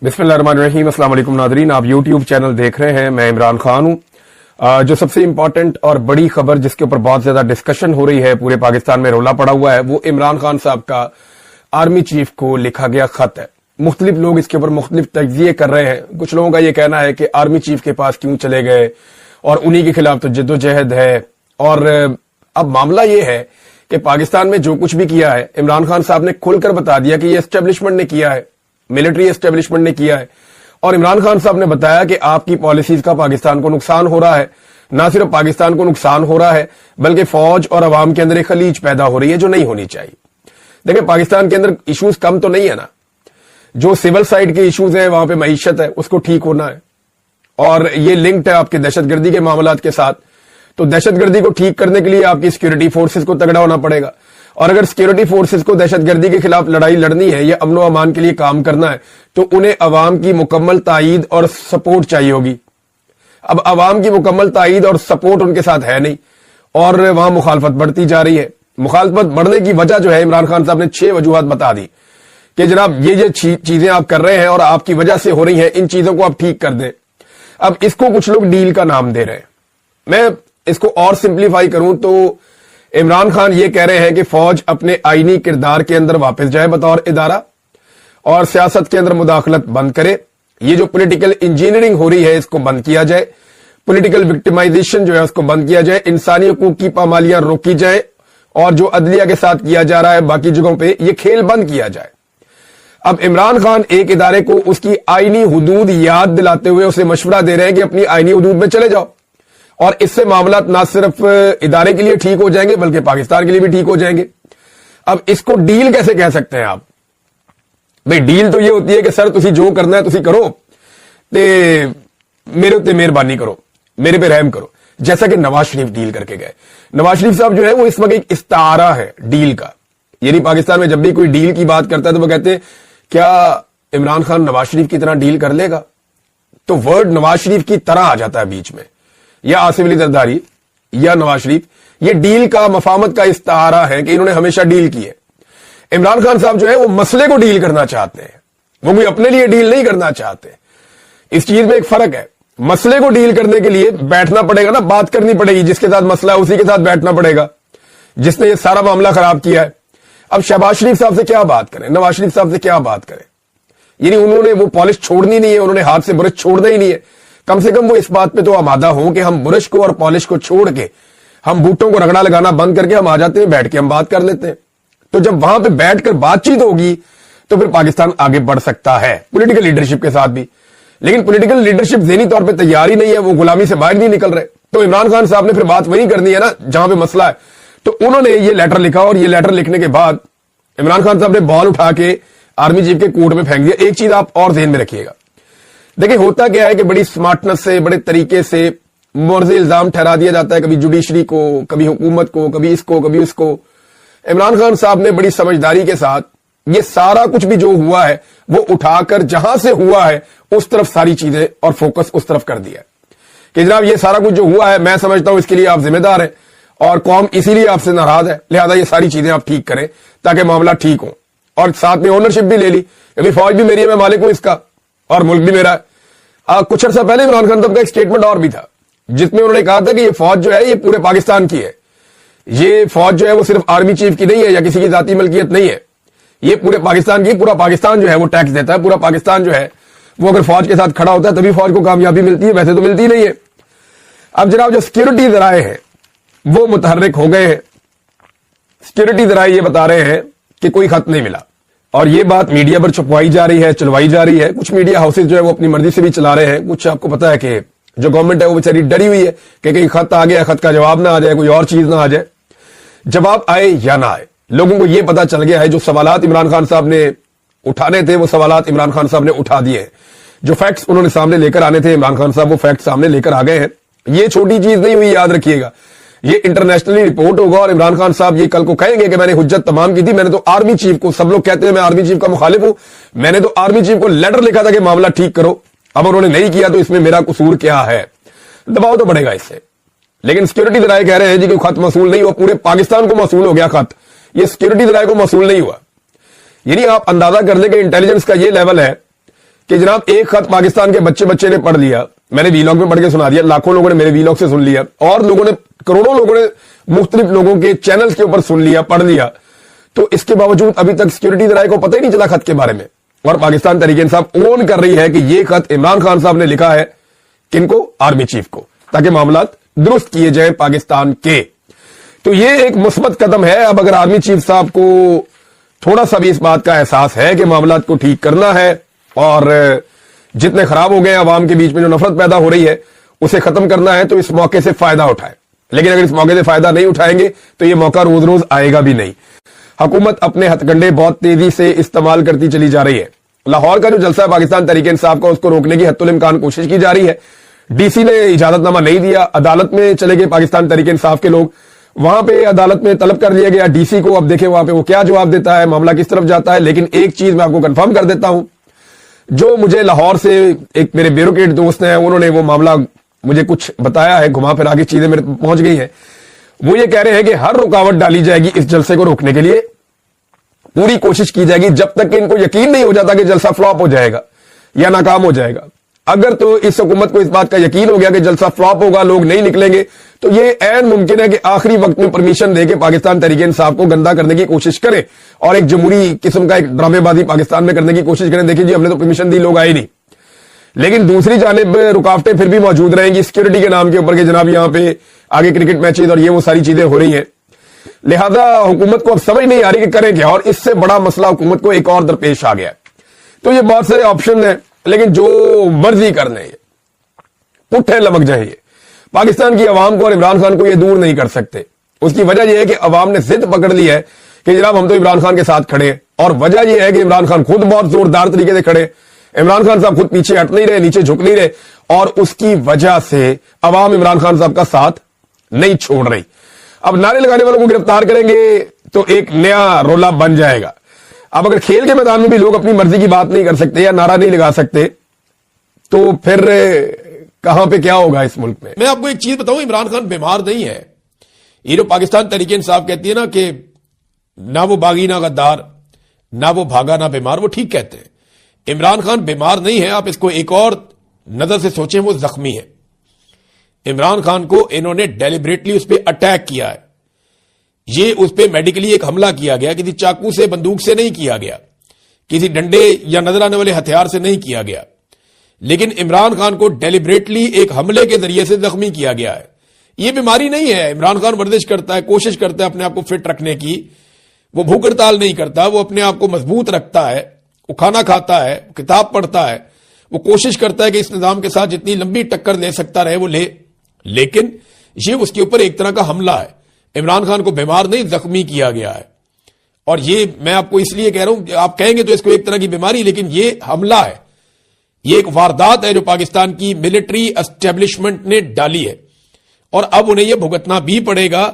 बिस्मिल्लाहिर्रहमानिर्रहीम। अस्सलाम वालेकुम नादरीन, आप यूट्यूब चैनल देख रहे हैं। मैं इमरान खान हूं। जो सबसे इंपॉर्टेंट और बड़ी खबर जिसके ऊपर बहुत ज्यादा डिस्कशन हो रही है, पूरे पाकिस्तान में रोला पड़ा हुआ है, वो इमरान खान साहब का आर्मी चीफ को लिखा गया खत है। मुख्तलिफ लोग इसके ऊपर मुख्तलिफ तज्जिए कर रहे हैं। कुछ लोगों का यह कहना है कि आर्मी चीफ के पास क्यों चले गए और उन्हीं के खिलाफ तो जद्दोजहद है। और अब मामला यह है कि पाकिस्तान में जो कुछ भी किया है, इमरान खान साहब ने खुलकर बता दिया कि यह एस्टेब्लिशमेंट ने किया है, मिलिट्री एस्टेब्लिशमेंट ने किया है। और इमरान खान साहब ने बताया कि आपकी पॉलिसीज का पाकिस्तान को नुकसान हो रहा है। ना सिर्फ पाकिस्तान को नुकसान हो रहा है, बल्कि फौज और अवाम के अंदर एक खलीज पैदा हो रही है जो नहीं होनी चाहिए। देखिए, पाकिस्तान के अंदर इश्यूज कम तो नहीं है ना। जो सिविल साइड के इश्यूज हैं, वहां पे मईशत है, उसको ठीक होना है। और ये लिंक्ड है आपके दहशतगर्दी के मामलात के साथ। तो दहशतगर्दी को ठीक करने के लिए आपकी सिक्योरिटी फोर्सेस को तगड़ा होना पड़ेगा। और अगर सिक्योरिटी फोर्सेस को दहशतगर्दी के खिलाफ लड़ाई लड़नी है या अमन व अमान के लिए काम करना है, तो उन्हें अवाम की मुकम्मल ताईद और सपोर्ट चाहिए होगी। अब अवाम की मुकम्मल ताईद और सपोर्ट उनके साथ है नहीं, और वहां मुखालफत बढ़ती जा रही है। मुखालफत बढ़ने की वजह जो है, इमरान खान साहब ने 6 वजूहात बता दी कि जनाब ये चीजें आप कर रहे हैं और आपकी वजह से हो रही हैं, इन चीजों को आप ठीक कर दें। अब इसको कुछ लोग डील का नाम दे रहे हैं। मैं इसको और सिंप्लीफाई करूं तो इमरान खान ये कह रहे हैं कि फौज अपने आईनी किरदार के अंदर वापस जाए बतौर इदारा, और सियासत के अंदर मुदाखलत बंद करे। ये जो पॉलिटिकल इंजीनियरिंग हो रही है, इसको बंद किया जाए। पॉलिटिकल विक्टिमाइजेशन जो है, उसको बंद किया जाए। इंसानी हकूक की पामालियां रोकी जाए, और जो अदलिया के साथ किया जा रहा है बाकी जगहों पे, ये खेल बंद किया जाए। अब इमरान खान एक इदारे को उसकी आईनी हुदूद याद दिलाते हुए उसे मशवरा दे रहे हैं कि अपनी आईनी हुदूद में चले जाओ, और इससे मामला ना सिर्फ इदारे के लिए ठीक हो जाएंगे बल्कि पाकिस्तान के लिए भी ठीक हो जाएंगे। अब इसको डील कैसे कह सकते हैं आप? भाई, डील तो ये होती है कि सर तुसी जो करना है तुसी करो, ते मेरे उत्ते मेहरबानी करो, मेरे पे रहम करो। जैसा कि नवाज शरीफ डील करके गए। नवाज शरीफ साहब जो है वो इस वक्त एक इस्तारा है डील का। यानी पाकिस्तान में जब भी कोई डील की बात करता है तो वो कहते हैं क्या इमरान खान नवाज शरीफ की तरह डील कर लेगा? तो वर्ड नवाज शरीफ की तरह आ जाता है बीच में, या आसिफ अली जरदारी या नवाज शरीफ। ये डील का, मफामत का इस्तारा है कि इन्होंने हमेशा डील की है। इमरान खान साहब जो है वो मसले को डील करना चाहते हैं, वो कोई अपने लिए डील नहीं करना चाहते। इस चीज में एक फर्क है। मसले को डील करने के लिए बैठना पड़ेगा ना, बात करनी पड़ेगी। जिसके साथ मसला है उसी के साथ बैठना पड़ेगा, जिसने ये सारा मामला खराब किया है। अब शहबाज शरीफ साहब से क्या बात करें, नवाज शरीफ साहब से क्या बात करें? यानी उन्होंने वो पॉलिश छोड़नी नहीं है, उन्होंने हाथ से ब्रश छोड़ना ही नहीं है। कम से कम वो इस बात पे तो आमादा हो कि हम ब्रश को और पॉलिश को छोड़ के, हम बूटों को रगड़ा लगाना बंद करके हम आ जाते हैं, बैठ के हम बात कर लेते हैं। तो जब वहां पे बैठकर बातचीत होगी तो फिर पाकिस्तान आगे बढ़ सकता है, पॉलिटिकल लीडरशिप के साथ भी। लेकिन पॉलिटिकल लीडरशिप ज़हनी तौर पे तैयार ही नहीं है, वो गुलामी से बाहर नहीं निकल रहे। तो इमरान खान साहब ने फिर बात वही करनी है ना जहां पे मसला है। तो उन्होंने ये लेटर लिखा, और ये लेटर लिखने के बाद इमरान खान साहब ने बॉल उठा के आर्मी चीफ के कोर्ट में फेंक दिया। एक चीज आप और ध्यान में रखिएगा, देखिए होता क्या है कि बड़ी स्मार्टनेस से, बड़े तरीके से मुर्ज़ इल्जाम ठहरा दिया जाता है, कभी जुडिशरी को, कभी हुकूमत को, कभी इसको, कभी उसको। इमरान खान साहब ने बड़ी समझदारी के साथ ये सारा कुछ भी जो हुआ है वो उठाकर जहां से हुआ है उस तरफ सारी चीजें और फोकस उस तरफ कर दिया कि जनाब ये सारा कुछ जो हुआ है, मैं समझता हूं इसके लिए आप जिम्मेदार हैं और कौम इसीलिए आपसे नाराज है, लिहाजा ये सारी चीजें आप ठीक करें ताकि मामला ठीक हो। और साथ में ओनरशिप भी ले ली कि फौज भी मेरी है, मैं मालिक हूं इसका, और मुल्क भी मेरा है। कुछ अर्सा पहले इमरान खान साहब का एक स्टेटमेंट और भी था जिसमें उन्होंने कहा था कि ये फौज जो है ये पूरे पाकिस्तान की है। ये फौज जो है वो सिर्फ आर्मी चीफ की नहीं है या किसी की जाती मलकियत नहीं है, ये पूरे पाकिस्तान की। पूरा पाकिस्तान जो है वो टैक्स देता है, पूरा पाकिस्तान जो है वो अगर फौज के साथ खड़ा होता है तभी फौज को कामयाबी मिलती है, वैसे तो मिलती नहीं है। अब जनाब जो सिक्योरिटी जराए हैं वो मुतहर्रिक हो गए हैं। सिक्योरिटी जराए ये बता रहे हैं कि कोई खत नहीं मिला, और ये बात मीडिया पर छुपवाई जा रही है, चलवाई जा रही है। कुछ मीडिया हाउसेज जो है वो अपनी मर्जी से भी चला रहे हैं। कुछ आपको पता है कि जो गवर्नमेंट है वो बेचारी डरी हुई है कि कहीं खत आ गया, खत का जवाब ना आ जाए, कोई और चीज ना आ जाए। जवाब आए या ना आए, लोगों को यह पता चल गया है जो सवालात इमरान खान साहब ने उठाने थे वो सवालात इमरान खान साहब ने उठा दिए। जो फैक्ट्स उन्होंने सामने लेकर आने थे इमरान खान साहब, वो फैक्ट्स सामने लेकर आ गए हैं। ये छोटी चीज नहीं हुई, याद रखिएगा। ये इंटरनेशनली रिपोर्ट होगा और इमरान खान साहब ये कल को कहेंगे कि मैंने हुज्जत तमाम की थी, मैंने तो आर्मी चीफ को, सब लोग कहते हैं मैं आर्मी चीफ का मुखालिफ हूं, मैंने तो आर्मी चीफ को लेटर लिखा था कि मामला ठीक करो। अब उन्होंने नहीं किया तो इसमें मेरा कसूर क्या है? दबाव तो बढ़ेगा इससे। लेकिन सिक्योरिटी जराए कह रहे हैं जी कि खत मसूल नहीं हुआ, पूरे पाकिस्तान को मसूल हो गया खत, ये सिक्योरिटी जराए को मसूल नहीं हुआ। यानी आप अंदाजा कर ले कि इंटेलिजेंस का ये लेवल है کہ جناب ایک خط پاکستان کے بچے بچے نے پڑھ لیا, میں نے ویلاگ میں پڑھ کے سنا دیا, لاکھوں لوگوں نے میرے ویلاگ سے سن لیا, اور لوگوں نے, کروڑوں لوگوں نے مختلف لوگوں کے چینلز کے اوپر سن لیا, پڑھ لیا, تو اس کے باوجود ابھی تک سیکورٹی ذرائع کو پتہ ہی نہیں چلا خط کے بارے میں. اور پاکستان تحریک انصاف اون کر رہی ہے کہ یہ خط عمران خان صاحب نے لکھا ہے, کن کو؟ آرمی چیف کو, تاکہ معاملات درست کیے جائیں پاکستان کے. تو یہ ایک مثبت قدم ہے. اب اگر آرمی چیف صاحب کو تھوڑا سا بھی اس بات کا احساس ہے کہ معاملات کو ٹھیک کرنا ہے اور جتنے خراب ہو گئے عوام کے بیچ میں جو نفرت پیدا ہو رہی ہے اسے ختم کرنا ہے, تو اس موقع سے فائدہ اٹھائے. لیکن اگر اس موقع سے فائدہ نہیں اٹھائیں گے تو یہ موقع روز روز آئے گا بھی نہیں. حکومت اپنے ہتھ کنڈے بہت تیزی سے استعمال کرتی چلی جا رہی ہے. لاہور کا جو جلسہ ہے پاکستان تحریک انصاف کا, اس کو روکنے کی حتی الامکان کوشش کی جا رہی ہے. ڈی سی نے اجازت نامہ نہیں دیا, عدالت میں چلے گئے پاکستان تحریک انصاف کے لوگ, وہاں پہ عدالت میں طلب کر لیا گیا ڈی سی کو. اب دیکھیں وہاں پہ وہ کیا جواب دیتا ہے, معاملہ کس طرف جاتا ہے. لیکن ایک چیز میں آپ کو کنفرم کر دیتا ہوں, جو مجھے لاہور سے ایک میرے بیوروکریٹ دوست ہیں, انہوں نے وہ معاملہ مجھے کچھ بتایا ہے, گھما پھرا کے چیزیں میرے پہنچ گئی ہیں. وہ یہ کہہ رہے ہیں کہ ہر رکاوٹ ڈالی جائے گی اس جلسے کو روکنے کے لیے, پوری کوشش کی جائے گی جب تک کہ ان کو یقین نہیں ہو جاتا کہ جلسہ فلاپ ہو جائے گا یا ناکام ہو جائے گا. اگر تو اس حکومت کو اس بات کا یقین ہو گیا کہ جلسہ فلاپ ہوگا, لوگ نہیں نکلیں گے, تو یہ عین ممکن ہے کہ آخری وقت میں پرمیشن دے کے پاکستان تحریک انصاف کو گندا کرنے کی کوشش کریں اور ایک جمہوری قسم کا ایک ڈرامے بازی پاکستان میں کرنے کی کوشش کریں. دیکھیں جی, ہم نے تو پرمیشن دی, لوگ آئے نہیں. لیکن دوسری جانب رکاوٹیں پھر بھی موجود رہیں گی سیکورٹی کے نام کے اوپر کہ جناب یہاں پہ آگے کرکٹ میچز اور یہ وہ ساری چیزیں ہو رہی ہیں. لہذا حکومت کو اب سمجھ نہیں آ رہی کہ کریں کیا, اور اس سے بڑا مسئلہ حکومت کو ایک اور درپیش آ گیا. تو یہ بہت سارے آپشن ہیں, لیکن جو مرضی کرنے پٹھے لمک جائیں, یہ پاکستان کی عوام کو اور عمران خان کو یہ دور نہیں کر سکتے. اس کی وجہ یہ ہے کہ عوام نے ضد پکڑ لی ہے کہ جناب ہم تو عمران خان کے ساتھ کھڑے ہیں, اور وجہ یہ ہے کہ عمران خان خود بہت زوردار طریقے سے کھڑے. عمران خان صاحب خود پیچھے ہٹ نہیں رہے, نیچے جھک نہیں رہے, اور اس کی وجہ سے عوام عمران خان صاحب کا ساتھ نہیں چھوڑ رہی. اب نعرے لگانے والوں کو گرفتار کریں گے تو ایک نیا رولا بن جائے گا. اب اگر کھیل کے میدان میں بھی لوگ اپنی مرضی کی بات نہیں کر سکتے یا نعرہ نہیں لگا سکتے, تو پھر کہاں پہ کیا ہوگا اس ملک میں. میں آپ کو ایک چیز بتاؤں, عمران خان بیمار نہیں ہے. یہ جو پاکستان تحریک انصاف کہتی ہے نا کہ نہ وہ باغی نہ غدار, نہ وہ بھاگا نہ بیمار, وہ ٹھیک کہتے ہیں. عمران خان بیمار نہیں ہے. آپ اس کو ایک اور نظر سے سوچیں, وہ زخمی ہے. عمران خان کو انہوں نے ڈیلیبریٹلی اس پہ اٹیک کیا ہے. یہ اس پہ میڈیکلی ایک حملہ کیا گیا, کسی چاقو سے بندوق سے نہیں کیا گیا, کسی ڈنڈے یا نظر آنے والے ہتھیار سے نہیں کیا گیا, لیکن عمران خان کو ڈیلیبریٹلی ایک حملے کے ذریعے سے زخمی کیا گیا ہے. یہ بیماری نہیں ہے. عمران خان ورزش کرتا ہے, کوشش کرتا ہے اپنے آپ کو فٹ رکھنے کی, وہ بھوک ہڑتال نہیں کرتا, وہ اپنے آپ کو مضبوط رکھتا ہے, وہ کھانا کھاتا ہے, کتاب پڑھتا ہے, وہ کوشش کرتا ہے کہ اس نظام کے ساتھ جتنی لمبی ٹکر لے سکتا رہے وہ لے. لیکن یہ اس کے اوپر ایک طرح کا حملہ ہے. عمران خان کو بیمار نہیں, زخمی کیا گیا ہے. اور یہ میں آپ کو اس لیے کہہ رہا ہوں, آپ کہیں گے تو اس کو ایک طرح کی بیماری, لیکن یہ حملہ ہے, یہ ایک واردات ہے جو پاکستان کی ملٹری اسٹیبلشمنٹ نے ڈالی ہے, اور اب انہیں یہ بھگتنا بھی پڑے گا.